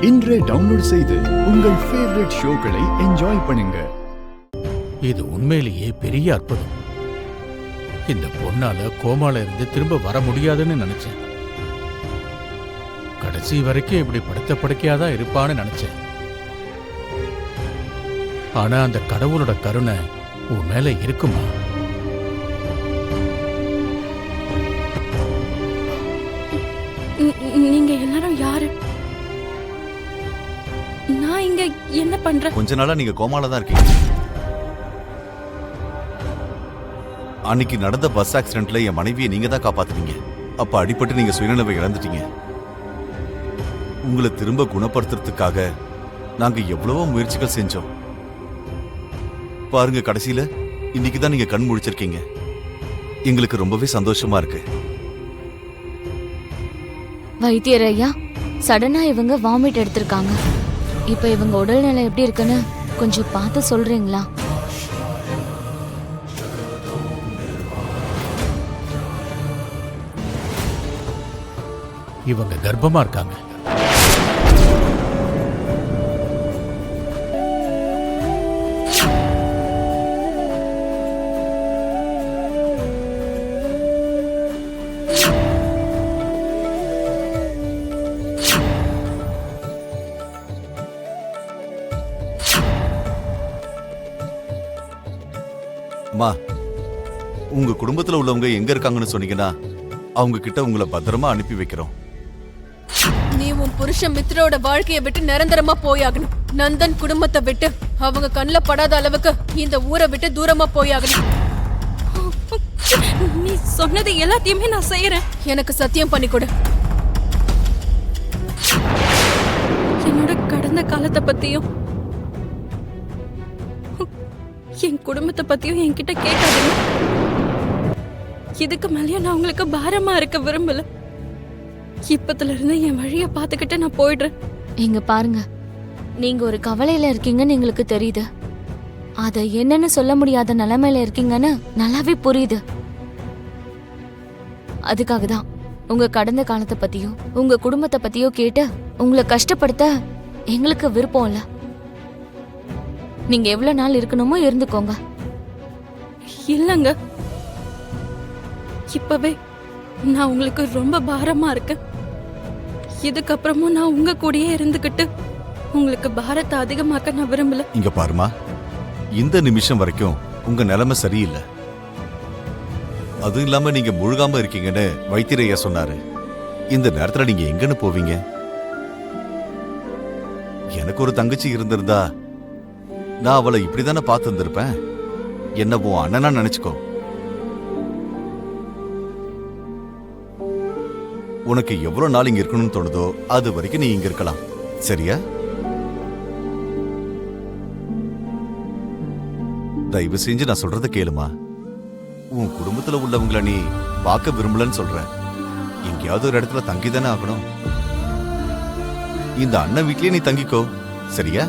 இன்றே டவுன்லோட் செய்து உங்கள் ஃபேவரட் ஷோக்களை என்ஜாய் பண்ணுங்க. இது உண்மையிலேயே பெரிய அற்புதம். இந்த பொண்ணால கோமால இருந்து திரும்ப வர முடியாதுன்னு நினைச்சேன். கடைசி வரைக்கும் இப்படி படுத்த படுக்கையாதான் இருப்பான்னு நினைச்சேன். ஆனா அந்த கடவுளோட கருணை உன் மேல இருக்குமா? நீங்க எல்லாரும் யாரு? நான் இங்க என்ன பண்றேன்? கொஞ்ச நாளா நீங்க கோமால தான் இருக்கீங்க. அன்னைக்கு நடந்த பஸ் ஆக்சிடென்ட்ல என் மனைவியை நீங்க தான் காப்பாத்துனீங்க. அப்ப அடிபட்டு நீங்க சுயநினைவை இழந்துட்டீங்க. உங்களை திரும்ப குணப்படுத்துறதுக்காக நாங்க எவ்வளவோ முயற்சிகள் செஞ்சோம். பாருங்க, கடைசியில இன்னைக்குதான் நீங்க கண் முழிச்சிருக்கீங்க. எங்களுக்கு ரொம்பவே சந்தோஷமா இருக்கு. வைத்தியர் ஐயா, சடனா இவங்க வாமிட் எடுத்திருக்காங்க. இப்ப இவங்க உடல்நிலை எப்படி இருக்குன்னு கொஞ்சம் பார்த்து சொல்றீங்களா? இவங்க கர்ப்பமா இருக்காங்க. அம்மா, உங்க குடும்பத்துல உள்ளவங்க எங்க இருக்காங்கன்னு சொன்னீங்கன்னா அவங்க கிட்ட உங்களை பத்திரமா அனுப்பி வைக்கிறோம். நீ உன் புருஷன் மித்ரோட வாழ்க்கையை விட்டு நிரந்தரமா போயாகணும். நந்தன் குடும்பத்தை விட்டு அவங்க கண்ணுல படாத அளவுக்கு இந்த ஊரை விட்டு தூரமா போயாகணும். நீ சொன்னது எல்லாத்தையுமே நான் செய்யறேன். எனக்கு சத்தியம் பண்ணி கொடு. என்னோட கடந்த காலத்தை பத்தியும் என் குடும்பத்தை பத்தியும் என்கிட்ட கேட்காதீங்க. இதுக்கு மேலேயும் நான் உங்களுக்கு பாரமா இருக்க விரும்பல. இப்பத்துல இருந்து என் வழிய பாத்துக்கிட்டு நான் போயிடுறேன். இங்க பாருங்க, நீங்க ஒரு கவலையில இருக்கீங்கன்னு எங்களுக்கு தெரியுது. அத என்னன்னு சொல்ல முடியாத நிலைமையில இருக்கீங்கன்னு நல்லாவே புரியுது. அதுக்காக தான் உங்க கடந்த காலத்தை பத்தியோ உங்க குடும்பத்தை பத்தியோ கேட்டு உங்களை கஷ்டப்படுத்த எங்களுக்கு விருப்பம் இல்ல. நீங்க எவ்வளவு நாள் இருக்கணுமோ இருந்துக்கோங்க. இல்லங்க, இப்பவே நான் உங்களுக்கு ரொம்ப பாரமா இருக்கேன். இதுக்கப்புறமும் நான் உங்க கூடயே இருந்துகிட்டு உங்களுக்கு பாரத்தை அதிகமாக்க நான் விரும்பல. இங்க பாருமா, இந்த நிமிஷம் வரைக்கும் உங்க நிலைமை சரியில்லை. அதுவும் இல்லாம நீங்க முழுகாம இருக்கீங்கன்னு வைத்தியரையா சொன்னாரு. இந்த நேரத்துல நீங்க எங்கன்னு போவீங்க? எனக்கு ஒரு தங்கச்சி இருந்திருந்தா நான் அவளை இப்படிதானே பார்த்து இருந்திருப்பேன். என்ன உன் அண்ணனா நினைச்சுக்கோ. உனக்கு எவ்வளவு நாள் இங்க இருக்கணும்னு தோணுதோ அது வரைக்கும் நீ இங்க இருக்கலாம். சரியா? தயவு செஞ்சு நான் சொல்றத கேளுமா. உன் குடும்பத்துல உள்ளவங்களை நீ பார்க்க விரும்பலன்னு சொல்ற. எங்கேயாவது ஒரு இடத்துல தங்கிதானே ஆகணும். இந்த அண்ணன் வீட்லயே நீ தங்கிக்கோ. சரியா?